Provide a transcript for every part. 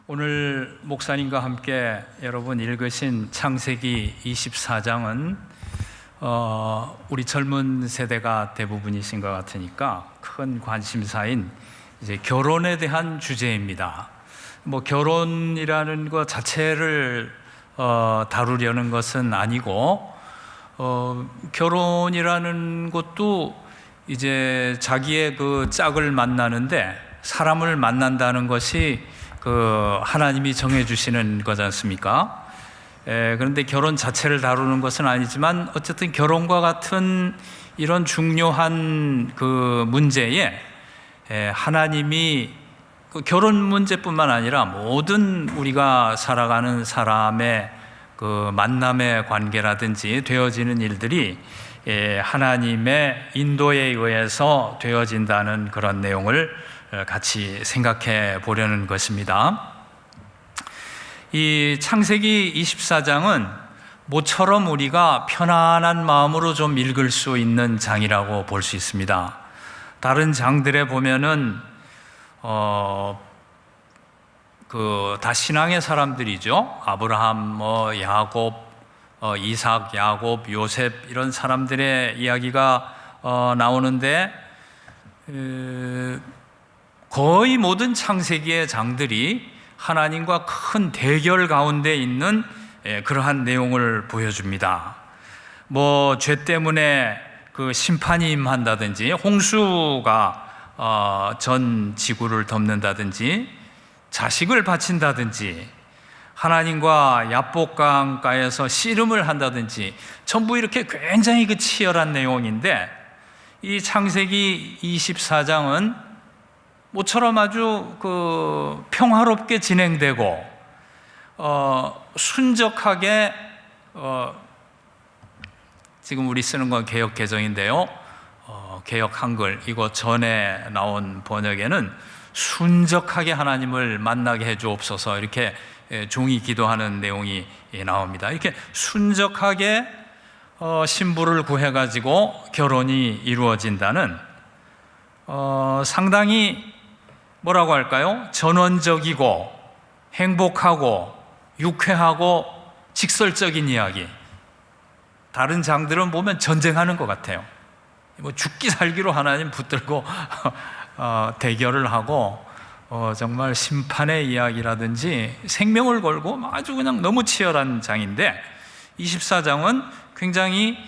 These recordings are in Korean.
오늘 목사님과 함께 여러분 읽으신 창세기 24장은 우리 젊은 세대가 대부분이신 것 같으니까 큰 관심사인 이제 결혼에 대한 주제입니다. 결혼이라는 것 자체를 다루려는 것은 아니고 결혼이라는 것도 이제 자기의 그 짝을 만나는데 사람을 만난다는 것이 하나님이 정해주시는 거지 않습니까? 그런데 결혼 자체를 다루는 것은 아니지만 어쨌든 결혼과 같은 이런 중요한 그 문제에 하나님이 결혼 문제뿐만 아니라 모든 우리가 살아가는 사람의 그 만남의 관계라든지 되어지는 일들이 하나님의 인도에 의해서 되어진다는 그런 내용을 같이 생각해 보려는 것입니다. 이 창세기 24장은 모처럼 우리가 편안한 마음으로 좀 읽을 수 있는 장이라고 볼 수 있습니다. 다른 장들에 보면은 다 신앙의 사람들이죠. 아브라함, 야곱, 이삭, 야곱, 요셉 이런 사람들의 이야기가 나오는데 거의 모든 창세기의 장들이 하나님과 큰 대결 가운데 있는 그러한 내용을 보여줍니다. 죄 때문에 그 심판이 임한다든지 홍수가 전 지구를 덮는다든지 자식을 바친다든지 하나님과 야복강가에서 씨름을 한다든지 전부 이렇게 굉장히 치열한 내용인데 이 창세기 24장은 모처럼 아주 평화롭게 진행되고 순적하게 지금 우리 쓰는 건 개역 개정인데요. 개역 한글 이거 전에 나온 번역에는 순적하게 하나님을 만나게 해 주옵소서 이렇게 종이 기도하는 내용이 나옵니다. 이렇게 순적하게 신부를 구해 가지고 결혼이 이루어진다는 상당히 뭐라고 할까요? 전원적이고 행복하고 유쾌하고 직설적인 이야기. 다른 장들은 보면 전쟁하는 것 같아요. 죽기 살기로 하나님 붙들고 대결을 하고 정말 심판의 이야기라든지 생명을 걸고 아주 그냥 너무 치열한 장인데 24장은 굉장히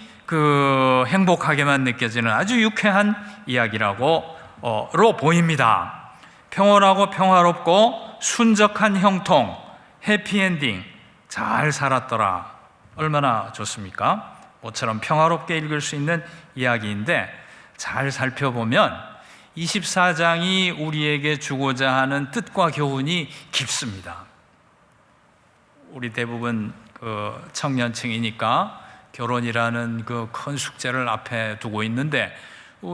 행복하게만 느껴지는 아주 유쾌한 이야기라고 보입니다. 평온하고 평화롭고 순적한 형통, 해피엔딩, 잘 살았더라. 얼마나 좋습니까? 모처럼 평화롭게 읽을 수 있는 이야기인데 잘 살펴보면 24장이 우리에게 주고자 하는 뜻과 교훈이 깊습니다. 우리 대부분 청년층이니까 결혼이라는 큰 숙제를 앞에 두고 있는데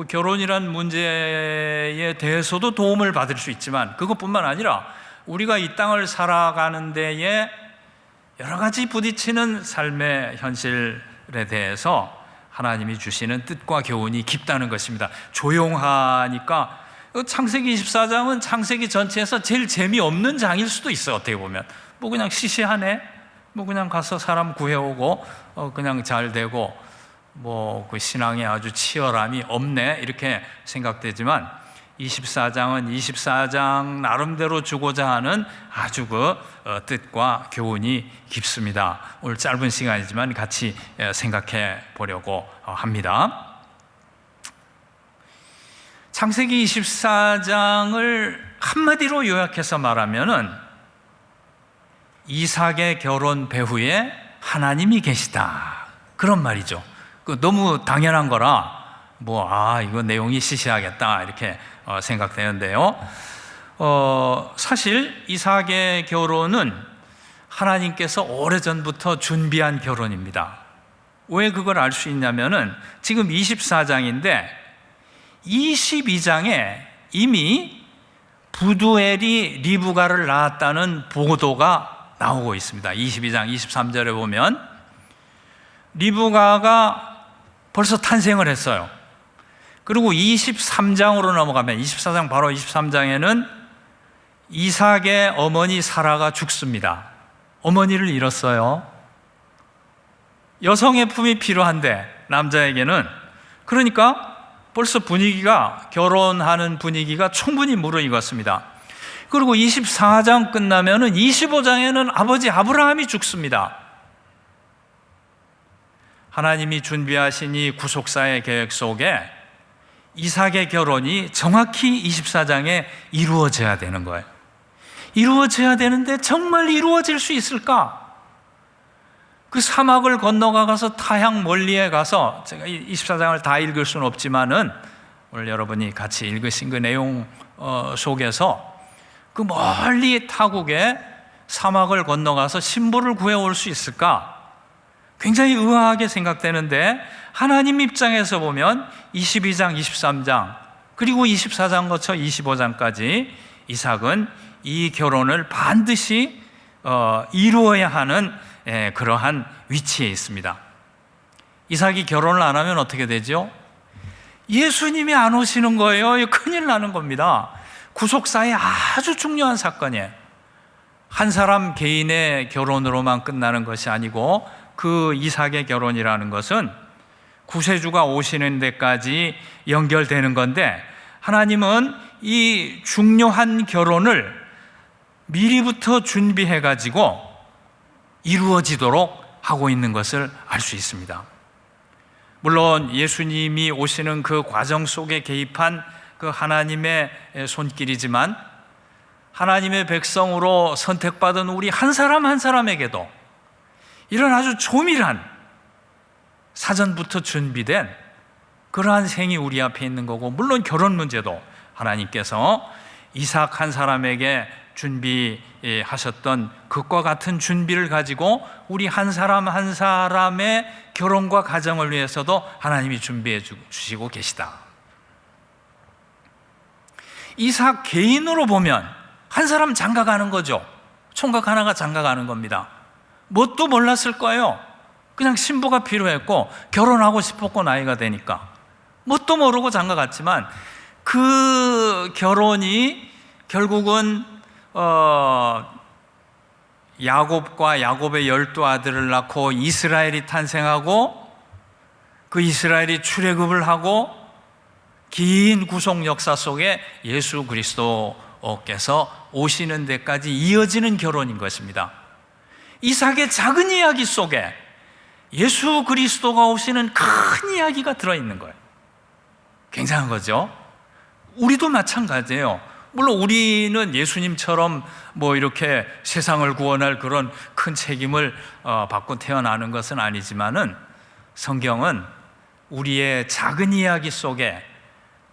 결혼이란 문제에 대해서도 도움을 받을 수 있지만 그것뿐만 아니라 우리가 이 땅을 살아가는 데에 여러 가지 부딪히는 삶의 현실에 대해서 하나님이 주시는 뜻과 교훈이 깊다는 것입니다. 조용하니까 창세기 24장은 창세기 전체에서 제일 재미없는 장일 수도 있어요. 어떻게 보면 그냥 시시하네, 그냥 가서 사람 구해오고 그냥 잘 되고 그 신앙에 아주 치열함이 없네 이렇게 생각되지만 24장은 24장 나름대로 주고자 하는 아주 뜻과 교훈이 깊습니다. 오늘 짧은 시간이지만 같이 생각해 보려고 합니다. 창세기 24장을 한마디로 요약해서 말하면은 이삭의 결혼 배후에 하나님이 계시다 그런 말이죠. 너무 당연한 거라 이거 내용이 시시하겠다 이렇게 생각되는데요. 사실 이삭의 결혼은 하나님께서 오래전부터 준비한 결혼입니다. 왜 그걸 알 수 있냐면은 지금 24장인데 22장에 이미 부두엘이 리브가를 낳았다는 보도가 나오고 있습니다. 22장 23절에 보면 리브가가 벌써 탄생을 했어요. 그리고 23장으로 넘어가면 24장 바로 23장에는 이삭의 어머니 사라가 죽습니다. 어머니를 잃었어요. 여성의 품이 필요한데 남자에게는, 그러니까 벌써 분위기가, 결혼하는 분위기가 충분히 무르익었습니다. 그리고 24장 끝나면은 25장에는 아버지 아브라함이 죽습니다. 하나님이 준비하신 이 구속사의 계획 속에 이삭의 결혼이 정확히 24장에 이루어져야 되는 거예요. 이루어져야 되는데 정말 이루어질 수 있을까? 그 사막을 건너가서 타향 멀리에 가서, 제가 24장을 다 읽을 수는 없지만은 오늘 여러분이 같이 읽으신 그 내용 속에서 그 멀리 타국에 사막을 건너가서 신부를 구해올 수 있을까? 굉장히 의아하게 생각되는데 하나님 입장에서 보면 22장, 23장 그리고 24장 거쳐 25장까지 이삭은 이 결혼을 반드시 이루어야 하는 그러한 위치에 있습니다. 이삭이 결혼을 안 하면 어떻게 되죠? 예수님이 안 오시는 거예요. 큰일 나는 겁니다. 구속사의 아주 중요한 사건이에요. 한 사람 개인의 결혼으로만 끝나는 것이 아니고 그 이삭의 결혼이라는 것은 구세주가 오시는 데까지 연결되는 건데, 하나님은 이 중요한 결혼을 미리부터 준비해 가지고 이루어지도록 하고 있는 것을 알 수 있습니다. 물론 예수님이 오시는 그 과정 속에 개입한 그 하나님의 손길이지만, 하나님의 백성으로 선택받은 우리 한 사람 한 사람에게도 이런 아주 조밀한, 사전부터 준비된 그러한 생이 우리 앞에 있는 거고, 물론 결혼 문제도 하나님께서 이삭 한 사람에게 준비하셨던 그것과 같은 준비를 가지고 우리 한 사람 한 사람의 결혼과 가정을 위해서도 하나님이 준비해 주시고 계시다. 이삭 개인으로 보면 한 사람 장가가는 거죠. 총각 하나가 장가가는 겁니다. 뭣도 몰랐을 거예요. 그냥 신부가 필요했고 결혼하고 싶었고 나이가 되니까 뭣도 모르고 장가갔지만, 그 결혼이 결국은 야곱과 야곱의 12아들을 낳고 이스라엘이 탄생하고, 그 이스라엘이 출애굽을 하고 긴 구속 역사 속에 예수 그리스도께서 오시는 데까지 이어지는 결혼인 것입니다. 이삭의 작은 이야기 속에 예수 그리스도가 오시는 큰 이야기가 들어있는 거예요. 굉장한 거죠. 우리도 마찬가지예요. 물론 우리는 예수님처럼 뭐 이렇게 세상을 구원할 그런 큰 책임을 받고 태어나는 것은 아니지만은, 성경은 우리의 작은 이야기 속에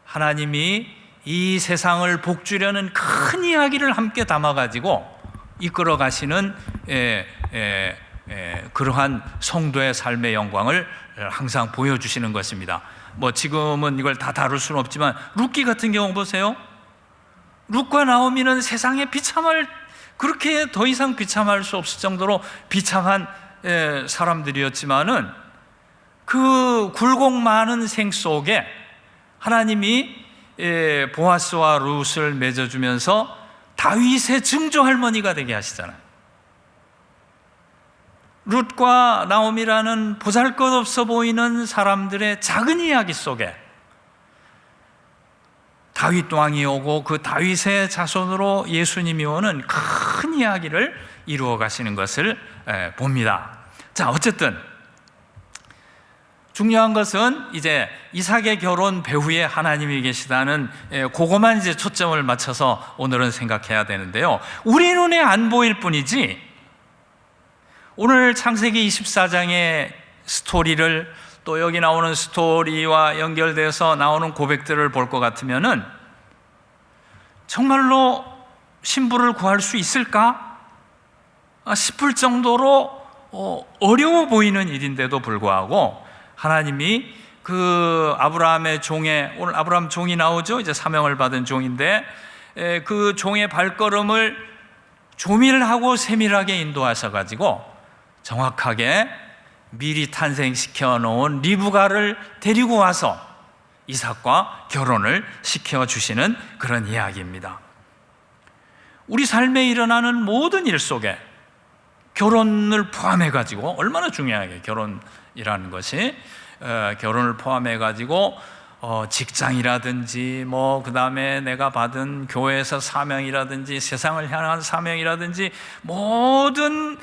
하나님이 이 세상을 복주려는 큰 이야기를 함께 담아가지고 이끌어 가시는 그러한 성도의 삶의 영광을 항상 보여주시는 것입니다. 뭐 지금은 이걸 다 다룰 수는 없지만 룻기 같은 경우 보세요. 룻과 나오미는 세상에 비참할, 그렇게 더 이상 비참할 수 없을 정도로 비참한 사람들이었지만은, 그 굴곡 많은 생 속에 하나님이 보아스와 룻을 맺어주면서 다윗의 증조 할머니가 되게 하시잖아요. 룻과 나오미라는 보잘것없어 보이는 사람들의 작은 이야기 속에 다윗 왕이 오고 그 다윗의 자손으로 예수님이 오는 큰 이야기를 이루어 가시는 것을 봅니다. 자, 어쨌든 중요한 것은 이제 이삭의 결혼 배후에 하나님이 계시다는 그것만 이제 초점을 맞춰서 오늘은 생각해야 되는데요. 우리 눈에 안 보일 뿐이지, 오늘 창세기 24장의 스토리를 또 여기 나오는 스토리와 연결돼서 나오는 고백들을 볼 것 같으면은 정말로 신부를 구할 수 있을까 싶을 정도로 어려워 보이는 일인데도 불구하고, 하나님이 그 아브라함의 종의, 오늘 아브라함 종이 나오죠. 이제 사명을 받은 종인데, 그 종의 발걸음을 조밀하고 세밀하게 인도하셔가지고 정확하게 미리 탄생시켜 놓은 리브가를 데리고 와서 이삭과 결혼을 시켜주시는 그런 이야기입니다. 우리 삶에 일어나는 모든 일 속에 결혼을 포함해 가지고, 얼마나 중요하게 결혼이라는 것이, 결혼을 포함해 가지고 직장이라든지 그 다음에 내가 받은 교회에서 사명이라든지 세상을 향한 사명이라든지 모든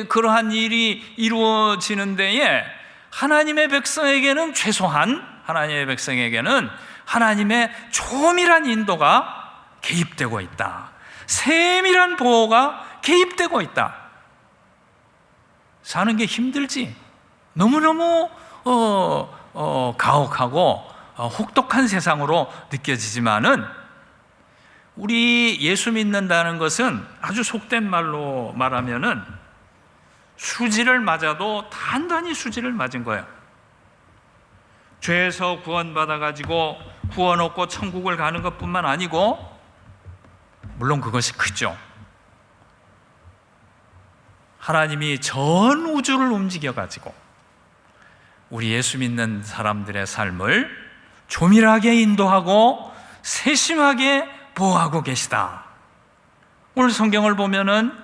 그러한 일이 이루어지는 데에 하나님의 백성에게는, 최소한 하나님의 백성에게는 하나님의 조밀한 인도가 개입되고 있다. 세밀한 보호가 개입되고 있다. 사는 게 힘들지. 너무너무 가혹하고 혹독한 세상으로 느껴지지만은, 우리 예수 믿는다는 것은 아주 속된 말로 말하면은 수지를 맞아도 단단히 수지를 맞은 거예요. 죄에서 구원받아 가지고 구원 얻고 천국을 가는 것뿐만 아니고, 물론 그것이 크죠. 하나님이 전 우주를 움직여 가지고 우리 예수 믿는 사람들의 삶을 조밀하게 인도하고 세심하게 보호하고 계시다. 오늘 성경을 보면은,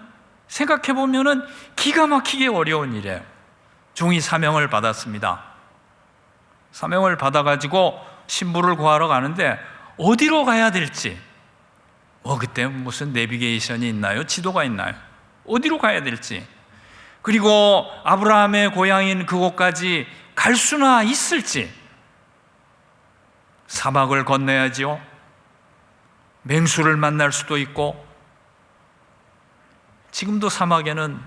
생각해 보면은 기가 막히게 어려운 일이에요. 종이 사명을 받았습니다. 사명을 받아가지고 신부를 구하러 가는데 어디로 가야 될지, 그때 무슨 내비게이션이 있나요? 지도가 있나요? 어디로 가야 될지, 그리고 아브라함의 고향인 그곳까지 갈 수나 있을지, 사막을 건너야지요. 맹수를 만날 수도 있고, 지금도 사막에는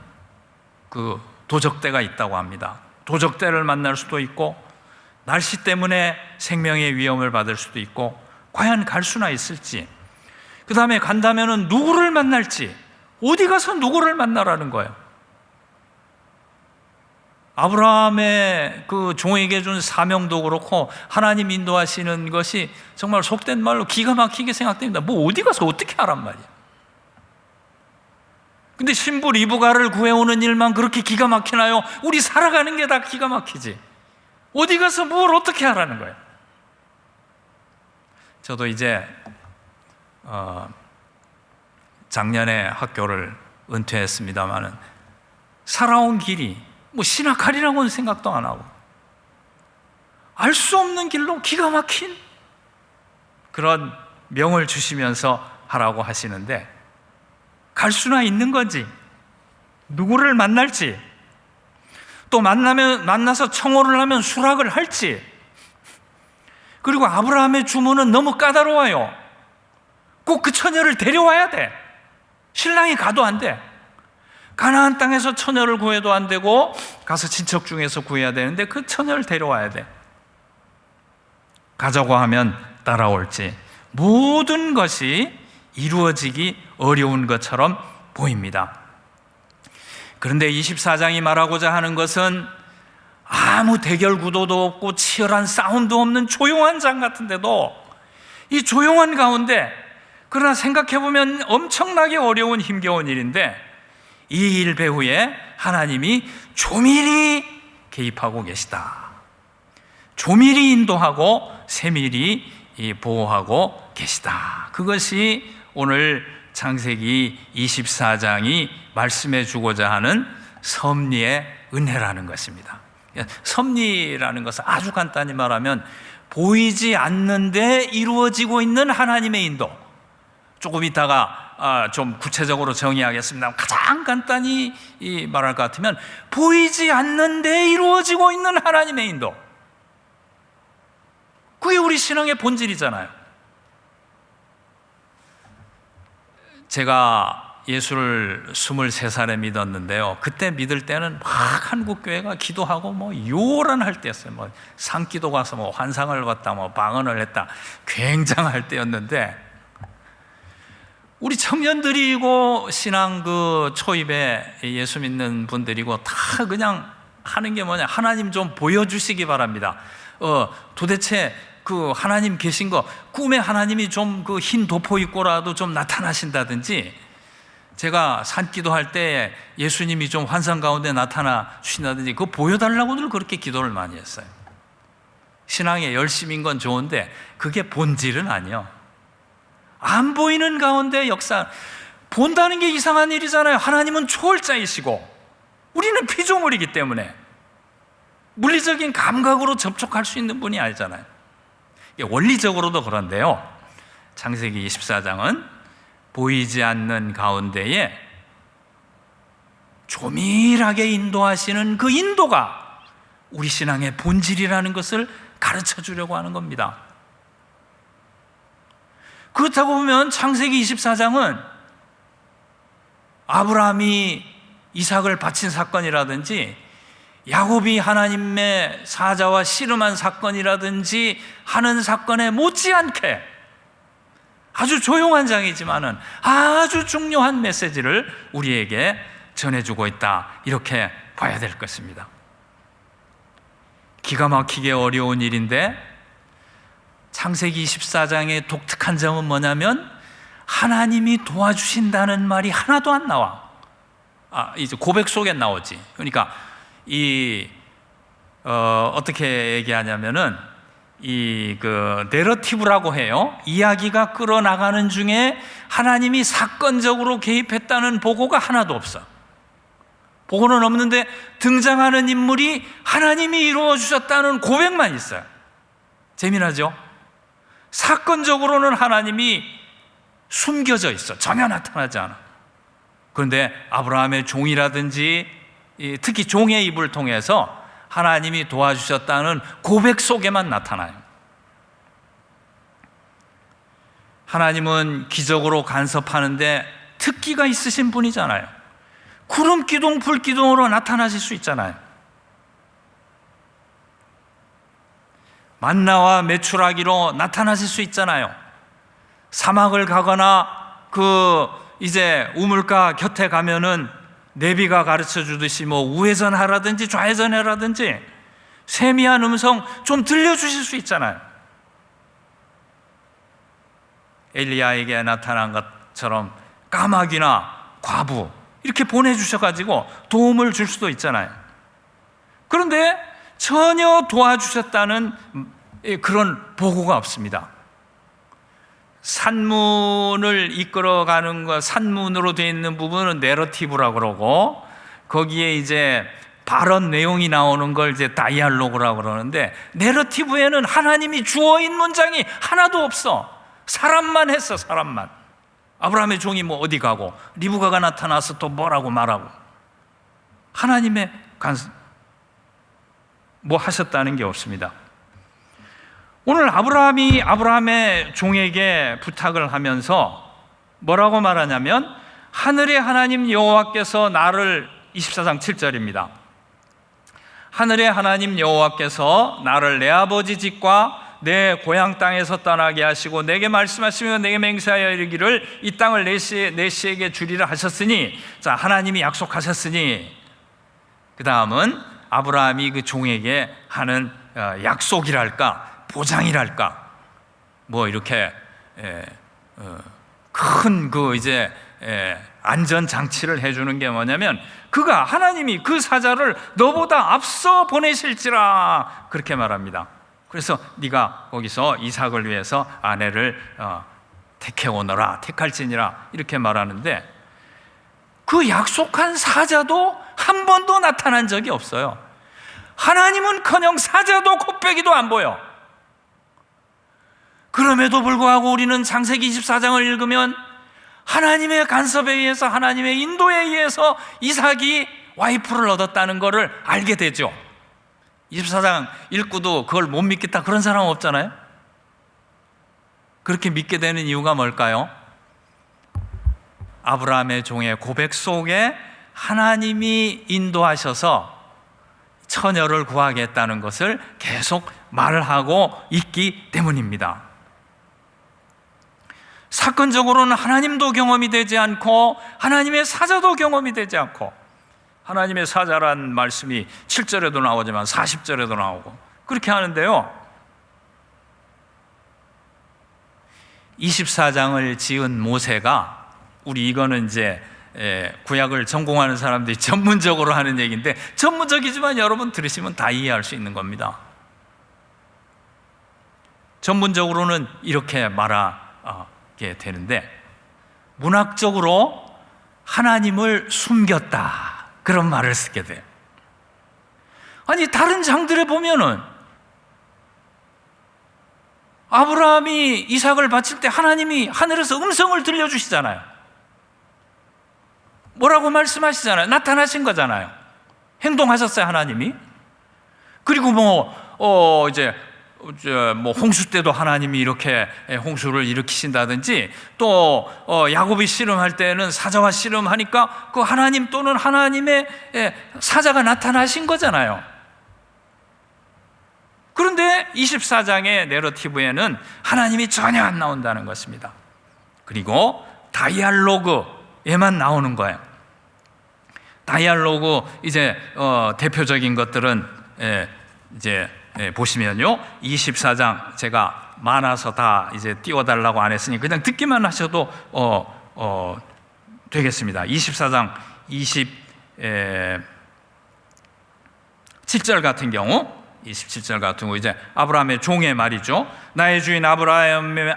그 도적대가 있다고 합니다. 도적대를 만날 수도 있고, 날씨 때문에 생명의 위험을 받을 수도 있고, 과연 갈 수나 있을지, 그 다음에 간다면은 누구를 만날지, 어디 가서 누구를 만나라는 거예요. 아브라함의 그 종에게 준 사명도 그렇고 하나님 인도하시는 것이 정말 속된 말로 기가 막히게 생각됩니다. 어디 가서 어떻게 하란 말이야. 근데 신부 리브가를 구해오는 일만 그렇게 기가 막히나요? 우리 살아가는 게 다 기가 막히지. 어디 가서 뭘 어떻게 하라는 거예요. 저도 이제 작년에 학교를 은퇴했습니다마는, 살아온 길이 신학하리라고는 생각도 안 하고 알 수 없는 길로 기가 막힌 그런 명을 주시면서 하라고 하시는데, 갈 수나 있는 건지, 누구를 만날지, 또 만나서 청혼을 하면 수락을 할지, 그리고 아브라함의 주문은 너무 까다로워요. 꼭 그 처녀를 데려와야 돼. 신랑이 가도 안 돼. 가나안 땅에서 처녀를 구해도 안 되고 가서 친척 중에서 구해야 되는데 그 처녀를 데려와야 돼. 가자고 하면 따라올지, 모든 것이 이루어지기 어려운 것처럼 보입니다. 그런데 24장이 말하고자 하는 것은 아무 대결 구도도 없고 치열한 싸움도 없는 조용한 장 같은데도, 이 조용한 가운데, 그러나 생각해보면 엄청나게 어려운 힘겨운 일인데, 이 일 배후에 하나님이 조밀히 개입하고 계시다. 조밀히 인도하고 세밀히 보호하고 계시다. 그것이 오늘 창세기 24장이 말씀해 주고자 하는 섭리의 은혜라는 것입니다. 섭리라는 것은 아주 간단히 말하면 보이지 않는데 이루어지고 있는 하나님의 인도. 조금 이따가 좀 구체적으로 정의하겠습니다. 가장 간단히 말할 것 같으면 보이지 않는데 이루어지고 있는 하나님의 인도. 그게 우리 신앙의 본질이잖아요. 제가 예수를 23살에 믿었는데요, 그때 믿을 때는 막 한국교회가 기도하고 요란할 때였어요. 산기도 가서 환상을 봤다, 방언을 했다, 굉장할 때였는데, 우리 청년들이고 신앙 초입에 예수 믿는 분들이고 다 그냥 하는 게 뭐냐, 하나님 좀 보여주시기 바랍니다. 도대체 그 하나님 계신 거, 꿈에 하나님이 좀 그 흰 도포 입고라도 좀 나타나신다든지, 제가 산기도 할 때 예수님이 좀 환상 가운데 나타나 주신다든지, 그거 보여달라고 늘 그렇게 기도를 많이 했어요. 신앙에 열심인 건 좋은데 그게 본질은 아니요. 안 보이는 가운데 역사, 본다는 게 이상한 일이잖아요. 하나님은 초월자이시고 우리는 피조물이기 때문에 물리적인 감각으로 접촉할 수 있는 분이 아니잖아요. 원리적으로도 그런데요, 창세기 24장은 보이지 않는 가운데에 조밀하게 인도하시는 그 인도가 우리 신앙의 본질이라는 것을 가르쳐 주려고 하는 겁니다. 그렇다고 보면 창세기 24장은 아브라함이 이삭을 바친 사건이라든지 야곱이 하나님의 사자와 씨름한 사건이라든지 하는 사건에 못지않게 아주 조용한 장이지만은 아주 중요한 메시지를 우리에게 전해주고 있다, 이렇게 봐야 될 것입니다. 기가 막히게 어려운 일인데 창세기 24장의 독특한 점은 뭐냐면 하나님이 도와주신다는 말이 하나도 안 나와. 이제 고백 속에 나오지. 그러니까 어떻게 얘기하냐면은 내러티브라고 해요. 이야기가 끌어나가는 중에 하나님이 사건적으로 개입했다는 보고가 하나도 없어. 보고는 없는데 등장하는 인물이 하나님이 이루어 주셨다는 고백만 있어요. 재미나죠? 사건적으로는 하나님이 숨겨져 있어. 전혀 나타나지 않아. 그런데 아브라함의 종이라든지 특히 종의 입을 통해서 하나님이 도와주셨다는 고백 속에만 나타나요. 하나님은 기적으로 간섭하는데 특기가 있으신 분이잖아요. 구름 기둥, 불 기둥으로 나타나실 수 있잖아요. 만나와 메추라기로 나타나실 수 있잖아요. 사막을 가거나 이제 우물가 곁에 가면은 내비가 가르쳐 주듯이 우회전하라든지 좌회전하라든지 세미한 음성 좀 들려주실 수 있잖아요. 엘리야에게 나타난 것처럼 까마귀나 과부 이렇게 보내주셔가지고 도움을 줄 수도 있잖아요. 그런데 전혀 도와주셨다는 그런 보고가 없습니다. 산문을 이끌어가는 것, 산문으로 되어 있는 부분은 내러티브라고 그러고, 거기에 이제 발언 내용이 나오는 걸 이제 다이알로그라고 그러는데, 내러티브에는 하나님이 주어인 문장이 하나도 없어. 사람만 했어, 사람만. 아브라함의 종이 어디 가고, 리브가가 나타나서 또 뭐라고 말하고, 하나님의 하셨다는 게 없습니다. 오늘 아브라함이 아브라함의 종에게 부탁을 하면서 뭐라고 말하냐면, 하늘의 하나님 여호와께서 나를, 24장 7절입니다. 하늘의 하나님 여호와께서 나를 내 아버지 집과 내 고향 땅에서 떠나게 하시고 내게 말씀하시며 내게 맹세하여 이르기를 이 땅을 내 씨에게 주리라 하셨으니, 자, 하나님이 약속하셨으니, 그 다음은 아브라함이 그 종에게 하는 약속이랄까 보장이랄까 이렇게 큰 이제 안전장치를 해주는 게 뭐냐면, 하나님이 그 사자를 너보다 앞서 보내실지라, 그렇게 말합니다. 그래서 네가 거기서 이삭을 위해서 아내를 택해오너라, 택할지니라, 이렇게 말하는데, 그 약속한 사자도 한 번도 나타난 적이 없어요. 하나님은커녕 사자도 곱배기도 안 보여. 그럼에도 불구하고 우리는 창세기 24장을 읽으면 하나님의 간섭에 의해서, 하나님의 인도에 의해서 이삭이 와이프를 얻었다는 것을 알게 되죠. 24장 읽고도 그걸 못 믿겠다, 그런 사람 없잖아요. 그렇게 믿게 되는 이유가 뭘까요? 아브라함의 종의 고백 속에 하나님이 인도하셔서 처녀를 구하겠다는 것을 계속 말을 하고 있기 때문입니다. 사건적으로는 하나님도 경험이 되지 않고 하나님의 사자도 경험이 되지 않고, 하나님의 사자란 말씀이 7절에도 나오지만 40절에도 나오고 그렇게 하는데요, 24장을 지은 모세가, 우리 이거는 이제 구약을 전공하는 사람들이 전문적으로 하는 얘기인데, 전문적이지만 여러분 들으시면 다 이해할 수 있는 겁니다. 전문적으로는 이렇게 말하게 되는데, 문학적으로 하나님을 숨겼다, 그런 말을 쓰게 돼요. 아니, 다른 장들에 보면은 아브라함이 이삭을 바칠 때 하나님이 하늘에서 음성을 들려주시잖아요. 뭐라고 말씀하시잖아요. 나타나신 거잖아요. 행동하셨어요, 하나님이. 그리고 이제 홍수 때도 하나님이 이렇게 홍수를 일으키신다든지, 또 야곱이 씨름할 때는 사자와 씨름하니까 그 하나님 또는 하나님의 사자가 나타나신 거잖아요. 그런데 24장의 내러티브에는 하나님이 전혀 안 나온다는 것입니다. 그리고 다이알로그에만 나오는 거예요. 다이알로그 이제 대표적인 것들은 이제 보시면요, 24장 제가 많아서 다 이제 띄워달라고 안 했으니 그냥 듣기만 하셔도 되겠습니다. 24장 27절 같은 경우, 27절 같은 거 이제 아브라함의 종의 말이죠. 나의 주인 아브라함의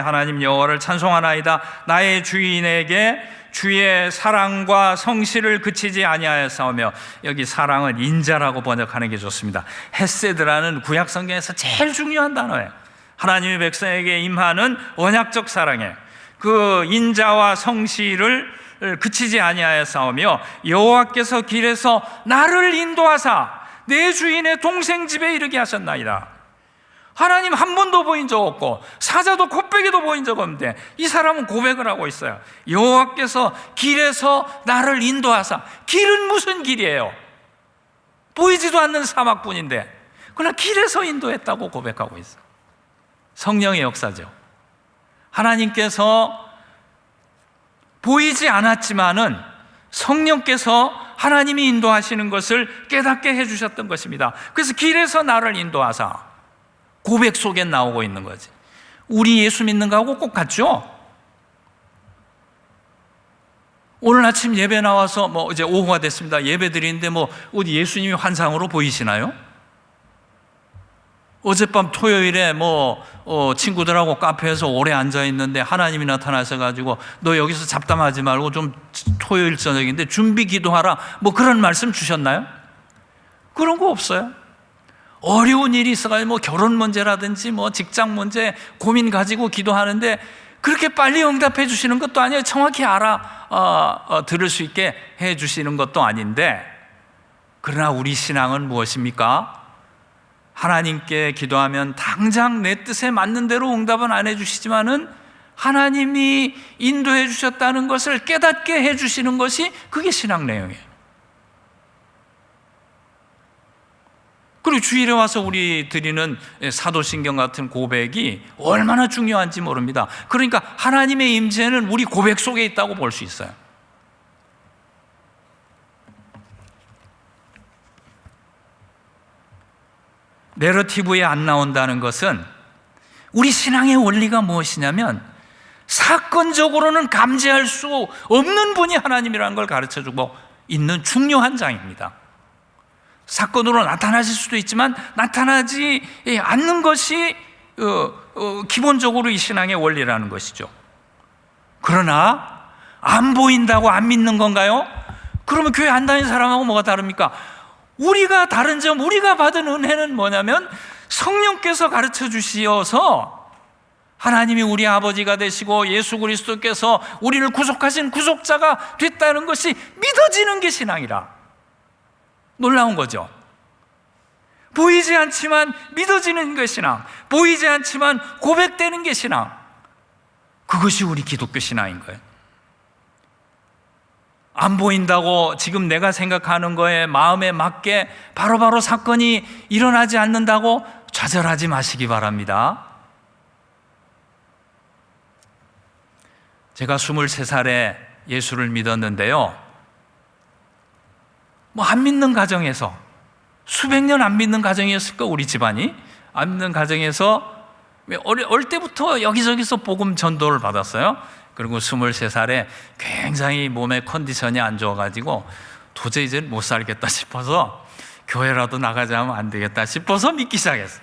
하나님 여호와를 찬송하나이다. 나의 주인에게 주의 사랑과 성실을 그치지 아니하였사오며, 여기 사랑은 인자라고 번역하는 게 좋습니다. 헤세드라는 구약 성경에서 제일 중요한 단어예요. 하나님의 백성에게 임하는 언약적 사랑에 그 인자와 성실을 그치지 아니하였사오며, 여호와께서 길에서 나를 인도하사 내 주인의 동생 집에 이르게 하셨나이다. 하나님 한 번도 보인 적 없고 사자도 곱배기도 보인 적 없는데 이 사람은 고백을 하고 있어요. 여호와께서 길에서 나를 인도하사. 길은 무슨 길이에요? 보이지도 않는 사막뿐인데 그러나 길에서 인도했다고 고백하고 있어요. 성령의 역사죠. 하나님께서 보이지 않았지만은 성령께서 하나님이 인도하시는 것을 깨닫게 해주셨던 것입니다. 그래서 길에서 나를 인도하사, 고백 속에 나오고 있는 거지. 우리 예수 믿는 거하고 꼭 같죠? 오늘 아침 예배 나와서 이제 오후가 됐습니다. 예배 드리는데 어디 예수님이 환상으로 보이시나요? 어젯밤 토요일에 친구들하고 카페에서 오래 앉아 있는데 하나님이 나타나셔가지고 너 여기서 잡담하지 말고 좀 토요일 저녁인데 준비 기도하라, 그런 말씀 주셨나요? 그런 거 없어요. 어려운 일이 있어가지고 결혼 문제라든지 직장 문제 고민 가지고 기도하는데 그렇게 빨리 응답해 주시는 것도 아니에요. 정확히 들을 수 있게 해 주시는 것도 아닌데, 그러나 우리 신앙은 무엇입니까? 하나님께 기도하면 당장 내 뜻에 맞는 대로 응답은 안 해주시지만은 하나님이 인도해 주셨다는 것을 깨닫게 해 주시는 것이, 그게 신앙 내용이에요. 그리고 주일에 와서 우리 드리는 사도신경 같은 고백이 얼마나 중요한지 모릅니다. 그러니까 하나님의 임재는 우리 고백 속에 있다고 볼 수 있어요. 내러티브에 안 나온다는 것은 우리 신앙의 원리가 무엇이냐면, 사건적으로는 감지할 수 없는 분이 하나님이라는 걸 가르쳐주고 있는 중요한 장입니다. 사건으로 나타나실 수도 있지만 나타나지 않는 것이 기본적으로 이 신앙의 원리라는 것이죠. 그러나 안 보인다고 안 믿는 건가요? 그러면 교회 안 다니는 사람하고 뭐가 다릅니까? 우리가 다른 점, 우리가 받은 은혜는 뭐냐면 성령께서 가르쳐 주시어서 하나님이 우리 아버지가 되시고 예수 그리스도께서 우리를 구속하신 구속자가 됐다는 것이 믿어지는 게 신앙이라. 놀라운 거죠. 보이지 않지만 믿어지는 게 신앙, 보이지 않지만 고백되는 게 신앙, 그것이 우리 기독교 신앙인 거예요. 안 보인다고 지금 내가 생각하는 거에 마음에 맞게 바로바로 사건이 일어나지 않는다고 좌절하지 마시기 바랍니다. 제가 23살에 예수를 믿었는데요, 안 믿는 가정에서, 수백 년 안 믿는 가정이었을까, 우리 집안이. 안 믿는 가정에서 어릴 때부터 여기저기서 복음 전도를 받았어요. 그리고 23살에 굉장히 몸의 컨디션이 안 좋아가지고 도저히 이제 못 살겠다 싶어서 교회라도 나가자면 안 되겠다 싶어서 믿기 시작했어요.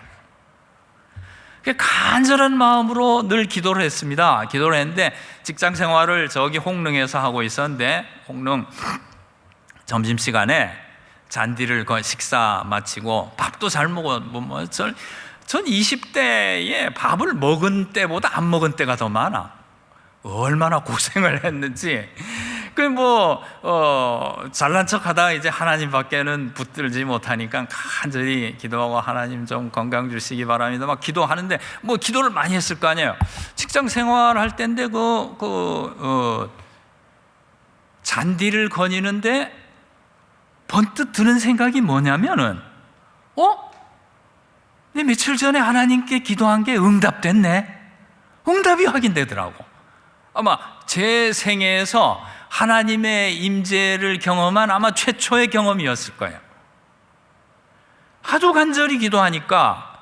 간절한 마음으로 늘 기도를 했습니다. 기도를 했는데 직장 생활을 저기 홍릉에서 하고 있었는데, 홍릉 점심시간에 잔디를 식사 마치고 밥도 잘 먹어. 전 20대에 밥을 먹은 때보다 안 먹은 때가 더 많아. 얼마나 고생을 했는지. 잘난 척 하다가 이제 하나님밖에는 붙들지 못하니까 간절히 기도하고, 하나님 좀 건강 주시기 바랍니다. 막 기도하는데, 기도를 많이 했을 거 아니에요. 직장 생활 할 때인데, 잔디를 거니는데, 번뜩 드는 생각이 뭐냐면은, 내 며칠 전에 하나님께 기도한 게 응답됐네. 응답이 확인되더라고. 아마 제 생애에서 하나님의 임재를 경험한 아마 최초의 경험이었을 거예요. 하도 간절히 기도하니까,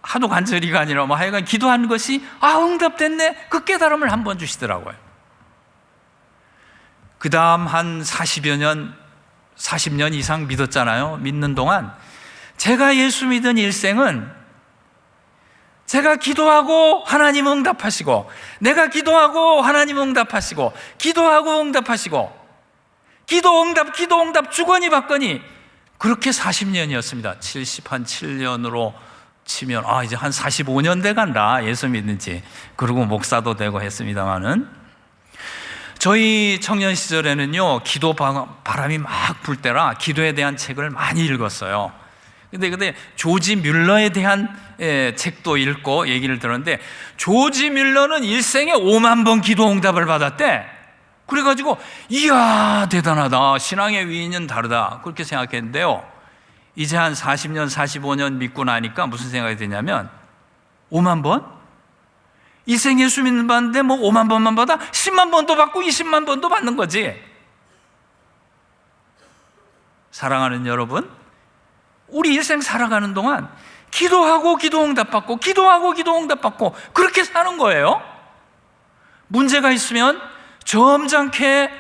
하도 간절히가 아니라 하여간 기도한 것이 응답됐네, 그 깨달음을 한번 주시더라고요. 그 다음 한 40년 이상 믿었잖아요. 믿는 동안 제가 예수 믿은 일생은 제가 기도하고 하나님 응답하시고, 내가 기도하고 하나님 응답하시고, 기도하고 응답하시고, 기도 응답 주거니 받거니, 그렇게 40년이었습니다. 7년으로 치면 이제 한 45년 돼간다, 예수 믿는 지. 그리고 목사도 되고 했습니다마는, 저희 청년 시절에는요, 기도 바람이 막 불 때라 기도에 대한 책을 많이 읽었어요. 근데 조지 뮬러에 대한 책도 읽고 얘기를 들었는데, 조지 뮬러는 일생에 5만 번 기도 응답을 받았대. 그래가지고 이야 대단하다, 신앙의 위인은 다르다, 그렇게 생각했는데요, 이제 한 40년 45년 믿고 나니까 무슨 생각이 드냐면, 5만 번? 일생 예수 믿는 받는데 5만 번만 받아? 10만 번도 받고 20만 번도 받는 거지. 사랑하는 여러분, 우리 일생 살아가는 동안 기도하고 기도 응답받고, 기도하고 기도 응답받고, 그렇게 사는 거예요. 문제가 있으면 점잖게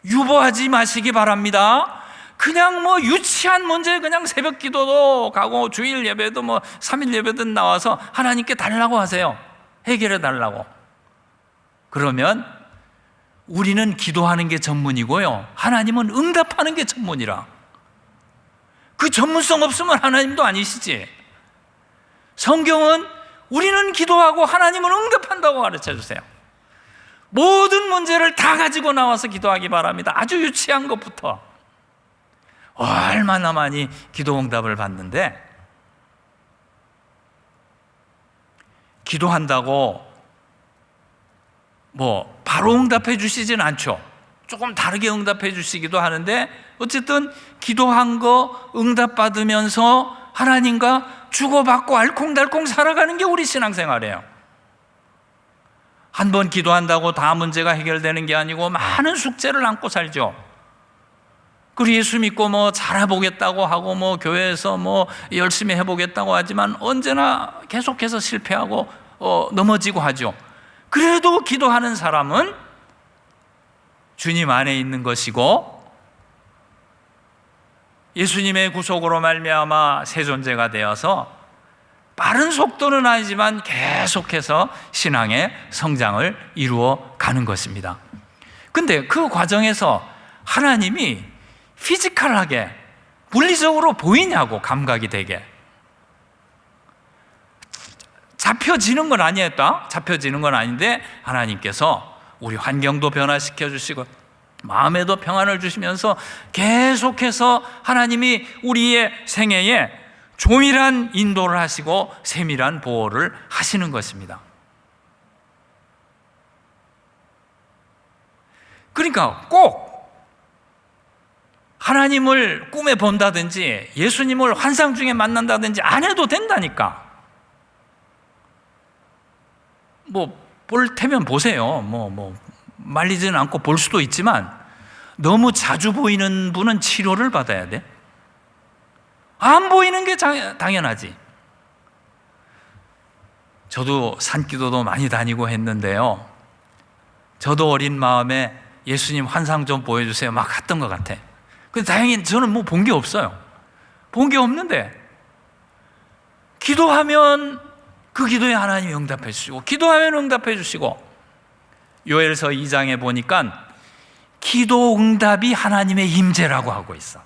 유보하지 마시기 바랍니다. 그냥 유치한 문제, 그냥 새벽 기도도 가고 주일 예배도 3일 예배든 나와서 하나님께 달라고 하세요. 해결해 달라고. 그러면 우리는 기도하는 게 전문이고요, 하나님은 응답하는 게 전문이라. 그 전문성 없으면 하나님도 아니시지. 성경은 우리는 기도하고 하나님은 응답한다고 가르쳐 주세요. 모든 문제를 다 가지고 나와서 기도하기 바랍니다. 아주 유치한 것부터. 얼마나 많이 기도 응답을 받는데, 기도한다고 바로 응답해 주시진 않죠. 조금 다르게 응답해 주시기도 하는데, 어쨌든 기도한 거 응답받으면서 하나님과 주고받고 알콩달콩 살아가는 게 우리 신앙생활이에요. 한 번 기도한다고 다 문제가 해결되는 게 아니고 많은 숙제를 안고 살죠. 그리고 예수 믿고 잘해보겠다고 하고 교회에서 열심히 해보겠다고 하지만 언제나 계속해서 실패하고 넘어지고 하죠. 그래도 기도하는 사람은 주님 안에 있는 것이고, 예수님의 구속으로 말미암아 새 존재가 되어서 빠른 속도는 아니지만 계속해서 신앙의 성장을 이루어 가는 것입니다. 근데 그 과정에서 하나님이 피지컬하게, 물리적으로 보이냐고, 감각이 되게. 잡혀지는 건 아니었다. 잡혀지는 건 아닌데 하나님께서 우리 환경도 변화시켜 주시고 마음에도 평안을 주시면서 계속해서 하나님이 우리의 생애에 조밀한 인도를 하시고 세밀한 보호를 하시는 것입니다. 그러니까 꼭 하나님을 꿈에 본다든지 예수님을 환상 중에 만난다든지 안 해도 된다니까. 볼 테면 보세요. 말리지는 않고 볼 수도 있지만, 너무 자주 보이는 분은 치료를 받아야 돼. 안 보이는 게 당연하지. 저도 산기도도 많이 다니고 했는데요, 저도 어린 마음에 예수님 환상 좀 보여주세요 막 했던 것 같아. 근데 다행히 저는 본 게 없어요. 본 게 없는데 기도하면 그 기도에 하나님이 응답해 주시고, 기도하면 응답해 주시고, 요엘서 2장에 보니까 기도 응답이 하나님의 임재라고 하고 있어.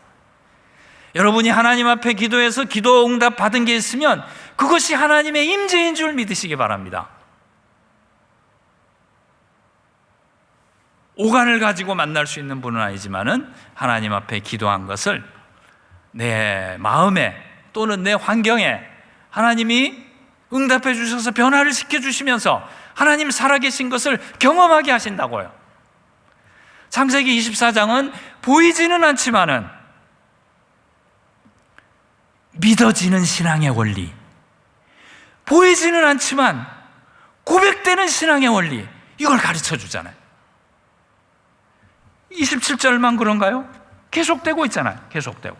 여러분이 하나님 앞에 기도해서 기도 응답 받은 게 있으면 그것이 하나님의 임재인 줄 믿으시기 바랍니다. 오간을 가지고 만날 수 있는 분은 아니지만은 하나님 앞에 기도한 것을 내 마음에 또는 내 환경에 하나님이 응답해 주셔서 변화를 시켜주시면서 하나님 살아계신 것을 경험하게 하신다고요. 창세기 24장은 보이지는 않지만은 믿어지는 신앙의 원리, 보이지는 않지만 고백되는 신앙의 원리, 이걸 가르쳐 주잖아요. 27절만 그런가요? 계속되고 있잖아요. 계속되고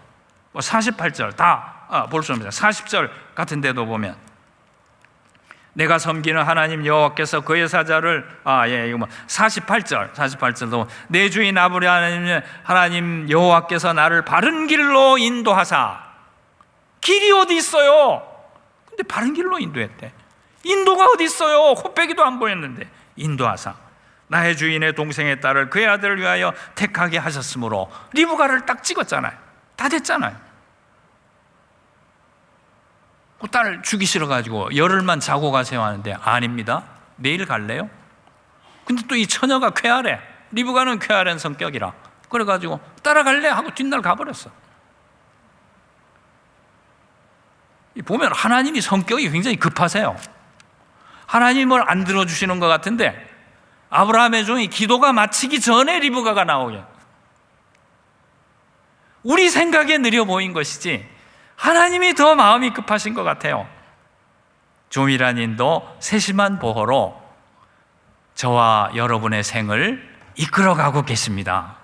48절 다 볼 수 없습니다. 40절 같은 데도 보면 내가 섬기는 하나님 여호와께서 그의 사자를 48절도 내 주인 아브라함의 하나님 여호와께서 나를 바른 길로 인도하사. 길이 어디 있어요? 근데 바른 길로 인도했대. 인도가 어디 있어요? 코빼기도 안 보였는데 인도하사 나의 주인의 동생의 딸을 그의 아들을 위하여 택하게 하셨으므로. 리브가를 딱 찍었잖아요. 다 됐잖아요. 그 딸을 주기 싫어가지고 열흘만 자고 가세요 하는데 아닙니다. 내일 갈래요? 근데 또 이 처녀가 쾌활해. 리브가는 쾌활한 성격이라 그래가지고 따라갈래? 하고 뒷날 가버렸어. 보면 하나님이 성격이 굉장히 급하세요. 하나님을 안 들어주시는 것 같은데 아브라함의 종이 기도가 마치기 전에 리브가가 나오게. 우리 생각에 느려 보인 것이지 하나님이 더 마음이 급하신 것 같아요. 조밀한 인도, 세심한 보호로 저와 여러분의 생을 이끌어가고 계십니다.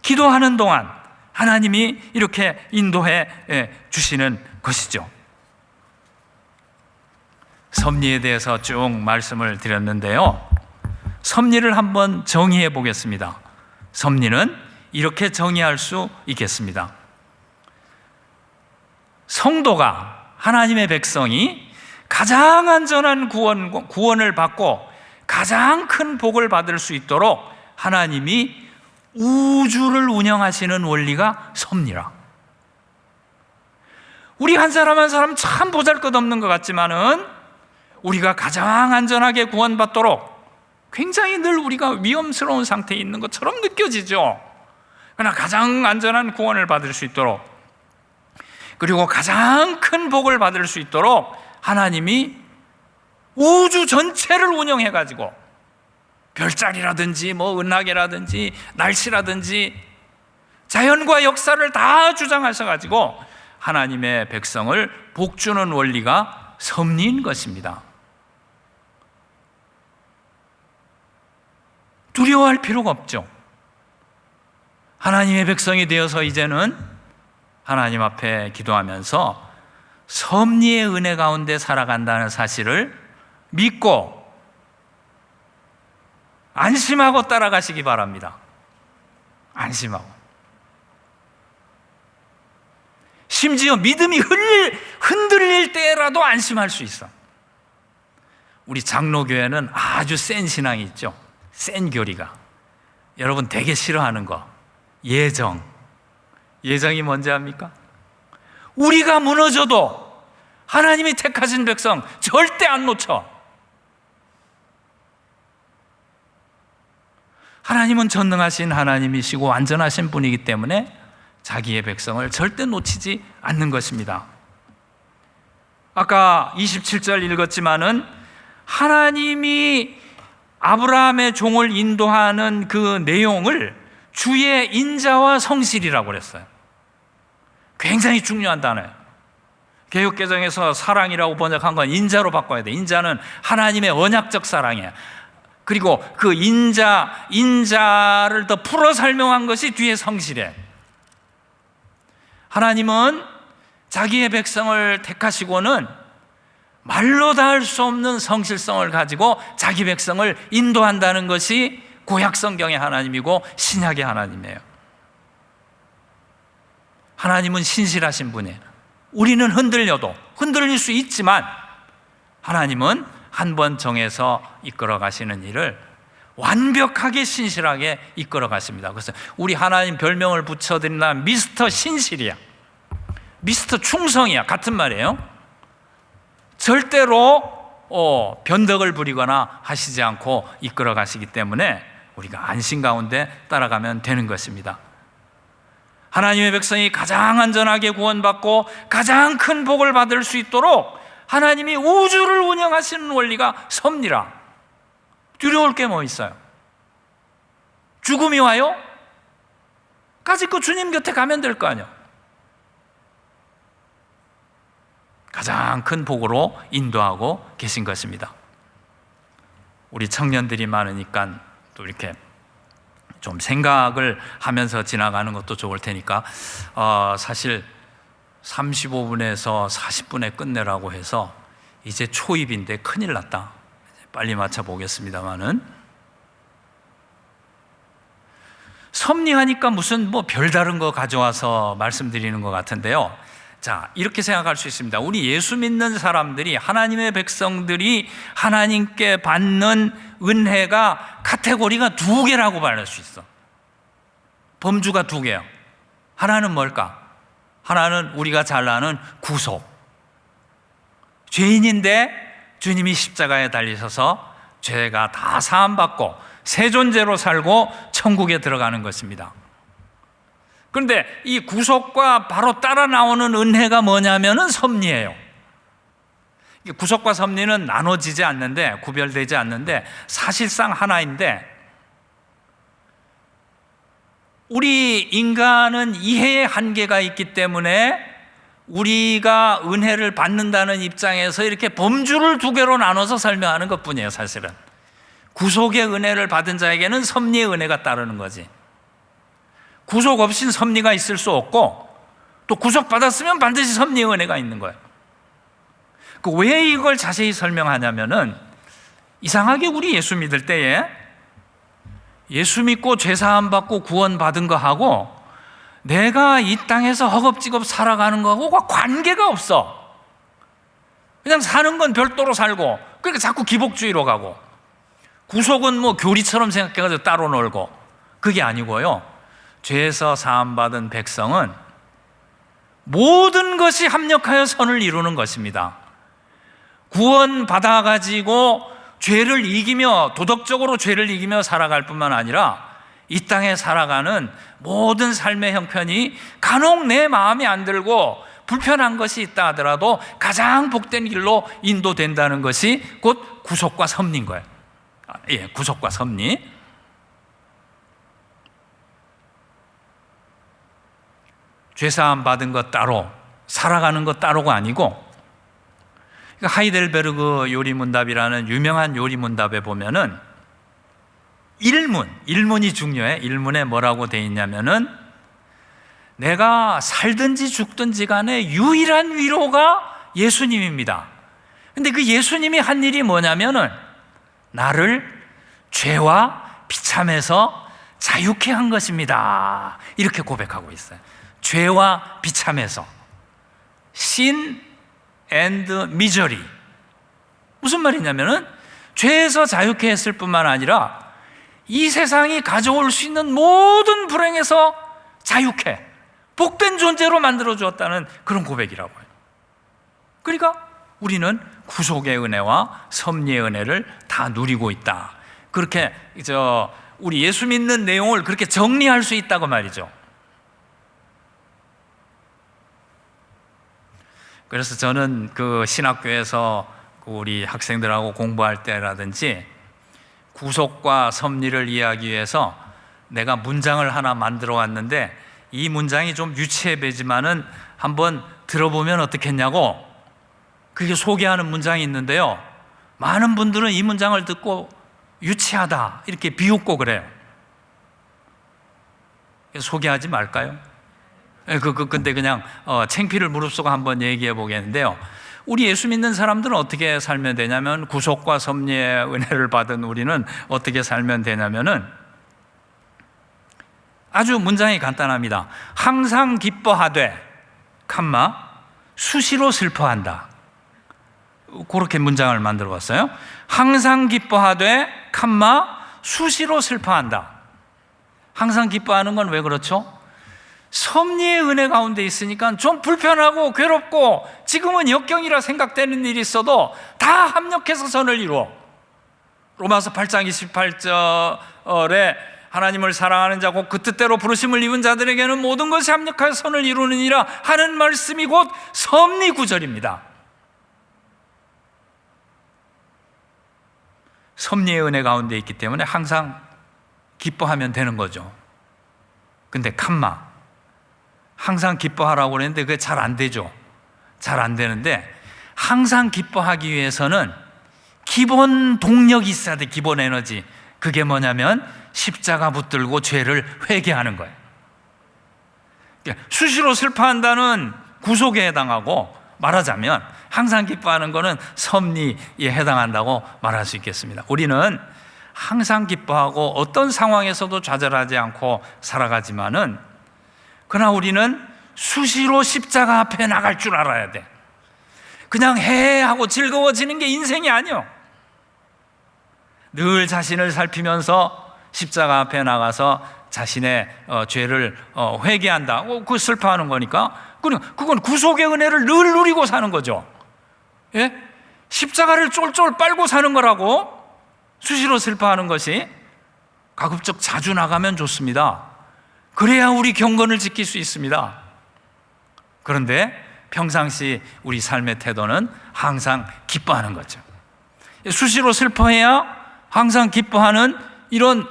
기도하는 동안 하나님이 이렇게 인도해 주시는 것이죠. 섭리에 대해서 쭉 말씀을 드렸는데요, 섭리를 한번 정의해 보겠습니다. 섭리는 이렇게 정의할 수 있겠습니다. 성도가, 하나님의 백성이 가장 안전한 구원을 받고 가장 큰 복을 받을 수 있도록 하나님이 우주를 운영하시는 원리가 섭리라. 우리 한 사람 한 사람 참 보잘것없는 것 같지만은 우리가 가장 안전하게 구원받도록 굉장히 늘 우리가 위험스러운 상태에 있는 것처럼 느껴지죠. 그러나 가장 안전한 구원을 받을 수 있도록, 그리고 가장 큰 복을 받을 수 있도록 하나님이 우주 전체를 운영해가지고 별자리라든지 은하계라든지 날씨라든지 자연과 역사를 다 주장하셔가지고 하나님의 백성을 복주는 원리가 섭리인 것입니다. 두려워할 필요가 없죠. 하나님의 백성이 되어서 이제는 하나님 앞에 기도하면서 섭리의 은혜 가운데 살아간다는 사실을 믿고 안심하고 따라가시기 바랍니다. 안심하고. 심지어 믿음이 흔들릴 때라도 안심할 수 있어. 우리 장로교회는 아주 센 신앙이 있죠. 센 교리가. 여러분 되게 싫어하는 거, 예정. 예정이 뭔지 압니까? 우리가 무너져도 하나님이 택하신 백성 절대 안 놓쳐. 하나님은 전능하신 하나님이시고 완전하신 분이기 때문에 자기의 백성을 절대 놓치지 않는 것입니다. 아까 27절 읽었지만은 하나님이 아브라함의 종을 인도하는 그 내용을 주의 인자와 성실이라고 그랬어요. 굉장히 중요한 단어예요. 개역개정에서 사랑이라고 번역한 건 인자로 바꿔야 돼. 인자는 하나님의 언약적 사랑이에요. 그리고 그 인자를 더 풀어 설명한 것이 뒤에 성실이에요. 하나님은 자기의 백성을 택하시고는 말로 다 할 수 없는 성실성을 가지고 자기 백성을 인도한다는 것이 구약 성경의 하나님이고 신약의 하나님이에요. 하나님은 신실하신 분이에요. 우리는 흔들릴 수 있지만 하나님은 한 번 정해서 이끌어 가시는 일을 완벽하게 신실하게 이끌어 가십니다. 그래서 우리 하나님 별명을 붙여드린다 미스터 신실이야, 미스터 충성이야, 같은 말이에요. 절대로 변덕을 부리거나 하시지 않고 이끌어 가시기 때문에 우리가 안심 가운데 따라가면 되는 것입니다. 하나님의 백성이 가장 안전하게 구원받고 가장 큰 복을 받을 수 있도록 하나님이 우주를 운영하시는 원리가 섭리라. 두려울 게 뭐 있어요? 죽음이 와요? 까짓거 주님 곁에 가면 될 거 아니에요. 가장 큰 복으로 인도하고 계신 것입니다. 우리 청년들이 많으니까 또 이렇게 좀 생각을 하면서 지나가는 것도 좋을 테니까 사실 35분에서 40분에 끝내라고 해서 이제 초입인데 큰일 났다. 빨리 맞춰보겠습니다만은, 섭리하니까 무슨 뭐 별다른 거 가져와서 말씀드리는 것 같은데요. 자, 이렇게 생각할 수 있습니다. 우리 예수 믿는 사람들이, 하나님의 백성들이 하나님께 받는 은혜가 카테고리가 두 개라고 말할 수 있어. 범주가 두 개야. 하나는 뭘까? 하나는 우리가 잘 아는 구속. 죄인인데 주님이 십자가에 달리셔서 죄가 다 사함받고 새 존재로 살고 천국에 들어가는 것입니다. 그런데 이 구속과 바로 따라 나오는 은혜가 뭐냐면은 섭리예요. 구속과 섭리는 나눠지지 않는데, 구별되지 않는데 사실상 하나인데, 우리 인간은 이해의 한계가 있기 때문에 우리가 은혜를 받는다는 입장에서 이렇게 범주를 두 개로 나눠서 설명하는 것뿐이에요. 사실은 구속의 은혜를 받은 자에게는 섭리의 은혜가 따르는 거지, 구속 없인 섭리가 있을 수 없고, 또 구속받았으면 반드시 섭리의 은혜가 있는 거예요. 왜 이걸 자세히 설명하냐면은, 이상하게 우리 예수 믿을 때에 예수 믿고 죄사함 받고 구원받은 거하고 내가 이 땅에서 허겁지겁 살아가는 거하고 관계가 없어. 그냥 사는 건 별도로 살고, 그러니까 자꾸 기복주의로 가고, 구속은 뭐 교리처럼 생각해가지고 따로 놀고, 그게 아니고요. 죄에서 사함받은 백성은 모든 것이 합력하여 선을 이루는 것입니다. 구원받아가지고 죄를 이기며, 도덕적으로 죄를 이기며 살아갈 뿐만 아니라 이 땅에 살아가는 모든 삶의 형편이 간혹 내 마음에 안 들고 불편한 것이 있다 하더라도 가장 복된 길로 인도된다는 것이 곧 구속과 섭리인 거예요. 구속과 섭리. 죄사함 받은 것 따로, 살아가는 것 따로가 아니고, 하이델베르그 요리문답이라는 유명한 요리문답에 보면은 일문이 중요해. 일문에 뭐라고 돼 있냐면은, 내가 살든지 죽든지 간에 유일한 위로가 예수님입니다. 근데 그 예수님이 한 일이 뭐냐면은 나를 죄와 비참에서 자유케 한 것입니다. 이렇게 고백하고 있어요. 죄와 비참에서, sin and misery. 무슨 말이냐면은 죄에서 자유케 했을 뿐만 아니라 이 세상이 가져올 수 있는 모든 불행에서 자유케, 복된 존재로 만들어 주었다는 그런 고백이라고 해요. 그러니까 우리는 구속의 은혜와 섭리의 은혜를 다 누리고 있다. 그렇게 우리 예수 믿는 내용을 그렇게 정리할 수 있다고 말이죠. 그래서 저는 그 신학교에서 우리 학생들하고 공부할 때라든지 구속과 섭리를 이해하기 위해서 내가 문장을 하나 만들어 왔는데, 이 문장이 좀 유치해 보이지만은 한번 들어보면 어떻겠냐고, 그게 소개하는 문장이 있는데요. 많은 분들은 이 문장을 듣고 유치하다 이렇게 비웃고 그래요. 소개하지 말까요? 근데 그냥 창피를 무릅쓰고 한번 얘기해 보겠는데요. 우리 예수 믿는 사람들은 어떻게 살면 되냐면, 구속과 섭리의 은혜를 받은 우리는 어떻게 살면 되냐면은 아주 문장이 간단합니다. 항상 기뻐하되, 수시로 슬퍼한다. 그렇게 문장을 만들어 봤어요. 항상 기뻐하되 칸마 수시로 슬퍼한다. 항상 기뻐하는 건 왜 그렇죠? 섭리의 은혜 가운데 있으니까 좀 불편하고 괴롭고 지금은 역경이라 생각되는 일이 있어도 다 합력해서 선을 이루어. 로마서 8장 28절에 하나님을 사랑하는 자 곧 그 뜻대로 부르심을 입은 자들에게는 모든 것이 합력하여 선을 이루느니라 하는 말씀이 곧 섭리 구절입니다. 섭리의 은혜 가운데 있기 때문에 항상 기뻐하면 되는 거죠. 근데 칸마, 항상 기뻐하라고 그랬는데 그게 잘 안 되죠. 잘 안 되는데 항상 기뻐하기 위해서는 기본 동력이 있어야 돼. 기본 에너지. 그게 뭐냐면 십자가 붙들고 죄를 회개하는 거예요. 수시로 슬퍼한다는 구속에 해당하고, 말하자면 항상 기뻐하는 것은 섭리에 해당한다고 말할 수 있겠습니다. 우리는 항상 기뻐하고 어떤 상황에서도 좌절하지 않고 살아가지만은, 그러나 우리는 수시로 십자가 앞에 나갈 줄 알아야 돼. 그냥 해하고 즐거워지는 게 인생이 아니요. 늘 자신을 살피면서 십자가 앞에 나가서 자신의 죄를 회개한다. 그 슬퍼하는 거니까. 그건 구속의 은혜를 늘 누리고 사는 거죠. 예? 십자가를 쫄쫄 빨고 사는 거라고. 수시로 슬퍼하는 것이 가급적 자주 나가면 좋습니다. 그래야 우리 경건을 지킬 수 있습니다. 그런데 평상시 우리 삶의 태도는 항상 기뻐하는 거죠. 수시로 슬퍼해야 항상 기뻐하는 이런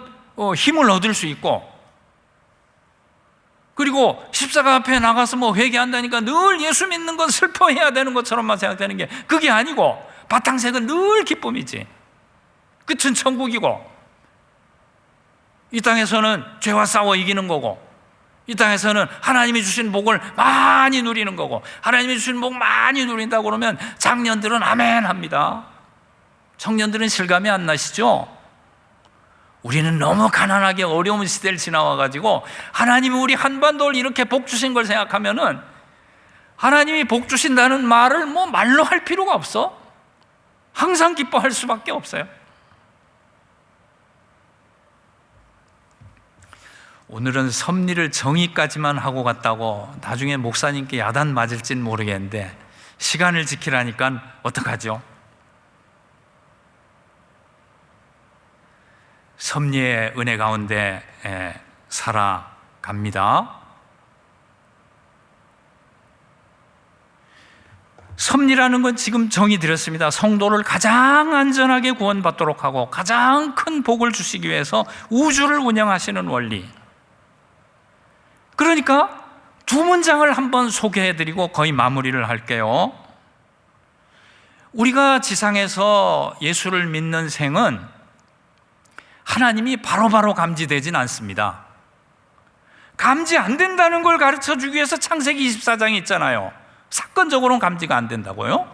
힘을 얻을 수 있고, 그리고 십자가 앞에 나가서 회개한다니까 늘 예수 믿는 건 슬퍼해야 되는 것처럼만 생각되는 게 그게 아니고, 바탕색은 늘 기쁨이지. 끝은 천국이고, 이 땅에서는 죄와 싸워 이기는 거고, 이 땅에서는 하나님이 주신 복을 많이 누리는 거고, 하나님이 주신 복 많이 누린다고 그러면 장년들은 아멘 합니다. 청년들은 실감이 안 나시죠? 우리는 너무 가난하게 어려운 시대를 지나와가지고 하나님이 우리 한반도를 이렇게 복 주신 걸 생각하면은, 하나님이 복 주신다는 말을 말로 할 필요가 없어. 항상 기뻐할 수밖에 없어요. 오늘은 섭리를 정의까지만 하고 갔다고 나중에 목사님께 야단 맞을진 모르겠는데, 시간을 지키라니까 어떡하죠? 섭리의 은혜 가운데 살아갑니다. 섭리라는 건 지금 정의 드렸습니다. 성도를 가장 안전하게 구원받도록 하고 가장 큰 복을 주시기 위해서 우주를 운영하시는 원리. 그러니까 두 문장을 한번 소개해드리고 거의 마무리를 할게요. 우리가 지상에서 예수를 믿는 생은 하나님이 바로바로 감지되진 않습니다. 감지 안 된다는 걸 가르쳐주기 위해서 창세기 24장이 있잖아요. 사건적으로는 감지가 안 된다고요.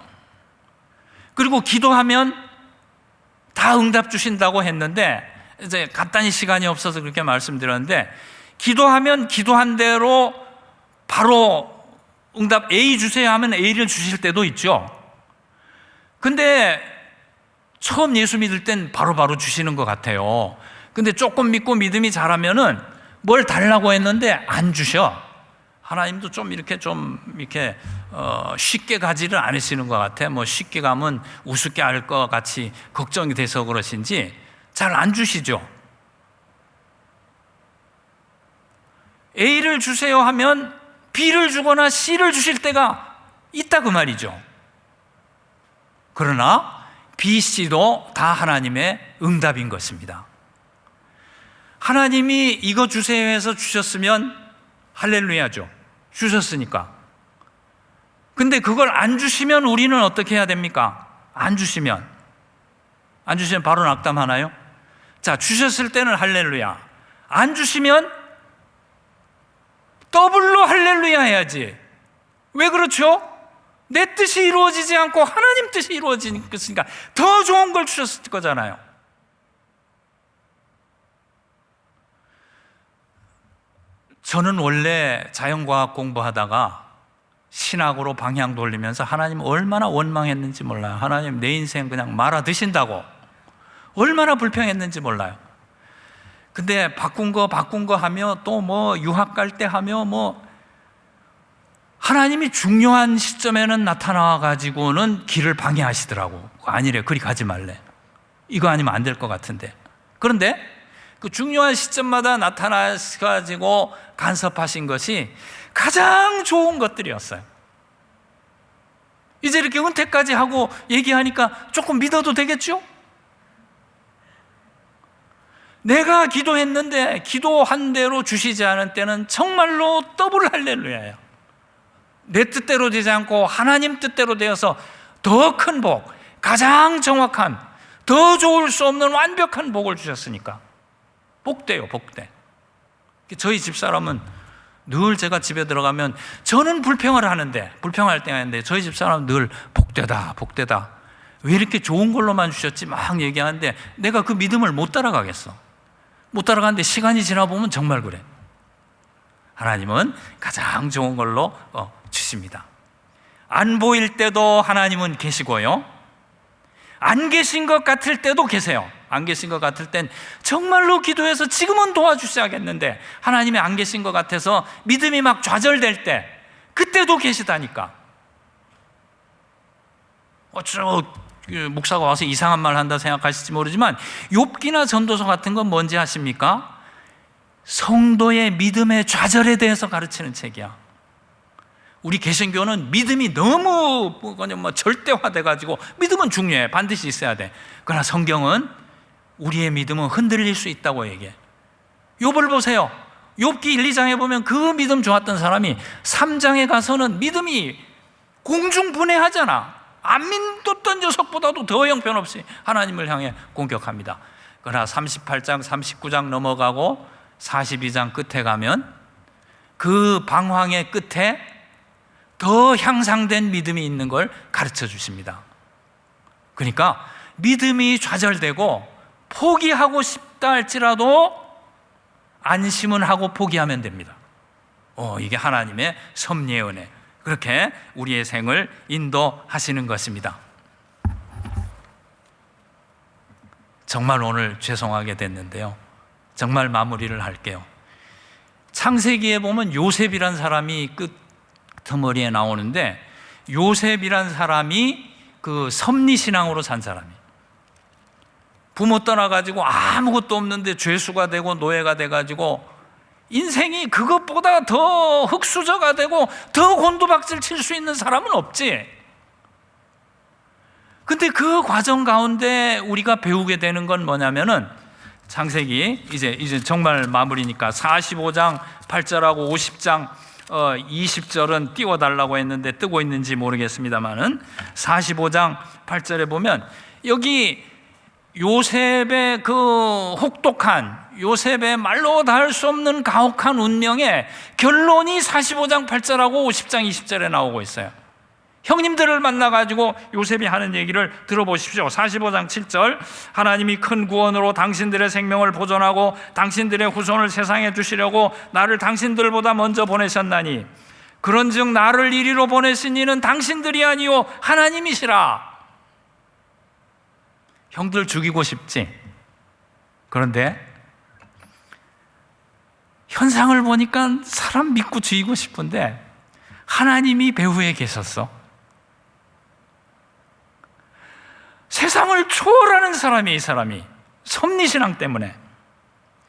그리고 기도하면 다 응답 주신다고 했는데, 이제 간단히 시간이 없어서 그렇게 말씀드렸는데, 기도하면 기도한 대로 바로 응답 A 주세요 하면 A를 주실 때도 있죠. 근데 처음 예수 믿을 땐 바로바로 주시는 것 같아요. 근데 조금 믿고 믿음이 자라면은 뭘 달라고 했는데 안 주셔. 하나님도 좀 이렇게 쉽게 가지를 않으시는 것 같아. 쉽게 가면 우습게 알 것 같이 걱정이 돼서 그러신지 잘 안 주시죠. A를 주세요 하면 B를 주거나 C를 주실 때가 있다 그 말이죠. 그러나 B, C도 다 하나님의 응답인 것입니다. 하나님이 이거 주세요 해서 주셨으면 할렐루야죠. 주셨으니까. 근데 그걸 안 주시면 우리는 어떻게 해야 됩니까? 안 주시면 바로 낙담하나요? 자, 주셨을 때는 할렐루야. 안 주시면 더블로 할렐루야 해야지. 왜 그렇죠? 내 뜻이 이루어지지 않고 하나님 뜻이 이루어지니까 더 좋은 걸 주셨을 거잖아요. 저는 원래 자연과학 공부하다가 신학으로 방향 돌리면서 하나님 얼마나 원망했는지 몰라요. 하나님 내 인생 그냥 말아 드신다고 얼마나 불평했는지 몰라요. 근데 바꾼 거 하며 또 뭐 유학 갈 때 하며 뭐 하나님이 중요한 시점에는 나타나와 가지고는 길을 방해하시더라고. 아니래, 그리 가지 말래. 이거 아니면 안 될 것 같은데. 그런데 그 중요한 시점마다 나타나가지고 간섭하신 것이 가장 좋은 것들이었어요. 이제 이렇게 은퇴까지 하고 얘기하니까 조금 믿어도 되겠죠? 내가 기도했는데 기도한 대로 주시지 않은 때는 정말로 더블 할렐루야예요. 내 뜻대로 되지 않고 하나님 뜻대로 되어서 더 큰 복, 가장 정확한, 더 좋을 수 없는 완벽한 복을 주셨으니까 복돼요, 복돼. 저희 집사람은 늘 제가 집에 들어가면 저는 불평을 하는데, 불평할 때가 있는데 저희 집사람은 늘 복되다, 복되다. 왜 이렇게 좋은 걸로만 주셨지? 막 얘기하는데 내가 그 믿음을 못 따라가겠어. 못 따라가는데 시간이 지나보면 정말 그래. 하나님은 가장 좋은 걸로 주십니다. 안 보일 때도 하나님은 계시고요, 안 계신 것 같을 때도 계세요. 안 계신 것 같을 땐 정말로 기도해서 지금은 도와주셔야겠는데 하나님이 안 계신 것 같아서 믿음이 막 좌절될 때 그때도 계시다니까. 목사가 와서 이상한 말 한다 생각하실지 모르지만 욥기나 전도서 같은 건 뭔지 아십니까? 성도의 믿음의 좌절에 대해서 가르치는 책이야. 우리 개신교는 믿음이 너무 절대화돼가지고 믿음은 중요해, 반드시 있어야 돼. 그러나 성경은 우리의 믿음은 흔들릴 수 있다고 얘기해. 욥을 보세요. 욥기 1, 2장에 보면 그 믿음 좋았던 사람이 3장에 가서는 믿음이 공중분해하잖아. 안 믿었던 녀석보다도 더 형편없이 하나님을 향해 공격합니다. 그러나 38장, 39장 넘어가고 42장 끝에 가면 그 방황의 끝에 더 향상된 믿음이 있는 걸 가르쳐 주십니다. 그러니까 믿음이 좌절되고 포기하고 싶다 할지라도 안심은 하고 포기하면 됩니다. 이게 하나님의 섭리의 은혜. 그렇게 우리의 생을 인도하시는 것입니다. 정말 오늘 죄송하게 됐는데요, 정말 마무리를 할게요. 창세기에 보면 요셉이란 사람이 끝머리에 나오는데, 요셉이란 사람이 그 섭리신앙으로 산 사람이에요. 부모 떠나가지고 아무것도 없는데 죄수가 되고 노예가 돼가지고 인생이 그것보다 더 흙수저가 되고 더 곤두박질 칠 수 있는 사람은 없지. 근데 그 과정 가운데 우리가 배우게 되는 건 뭐냐면은, 창세기 이제 정말 마무리니까 45장 8절하고 50장 20절은 띄워달라고 했는데 뜨고 있는지 모르겠습니다만은 45장 8절에 보면 여기 요셉의 그 혹독한, 요셉의 말로 닿을 수 없는 가혹한 운명의 결론이 45장 8절하고 50장 20절에 나오고 있어요. 형님들을 만나가지고 요셉이 하는 얘기를 들어보십시오. 45장 7절, 하나님이 큰 구원으로 당신들의 생명을 보존하고 당신들의 후손을 세상에 주시려고 나를 당신들보다 먼저 보내셨나니 그런즉 나를 이리로 보내신 이는 당신들이 아니요 하나님이시라. 형들 죽이고 싶지? 그런데 현상을 보니까 사람 믿고 죽이고 싶은데 하나님이 배후에 계셨어. 세상을 초월하는 사람이, 이 사람이 섭리신앙 때문에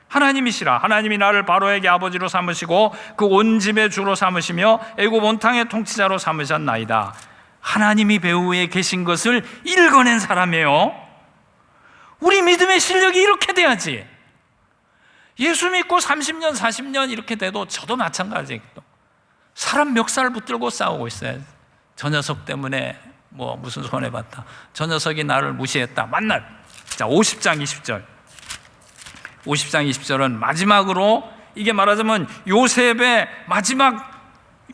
하나님이시라. 하나님이 나를 바로에게 아버지로 삼으시고 그 온 집의 주로 삼으시며 애굽 온 땅의 통치자로 삼으셨나이다. 하나님이 배후에 계신 것을 읽어낸 사람이에요. 우리 믿음의 실력이 이렇게 돼야지. 예수 믿고 30년, 40년 이렇게 돼도 저도 마찬가지예요. 사람 멱살 붙들고 싸우고 있어요. 저 녀석 때문에 무슨 손해봤다, 저 녀석이 나를 무시했다, 만날. 자, 50장 20절. 50장 20절은 마지막으로, 이게 말하자면 요셉의 마지막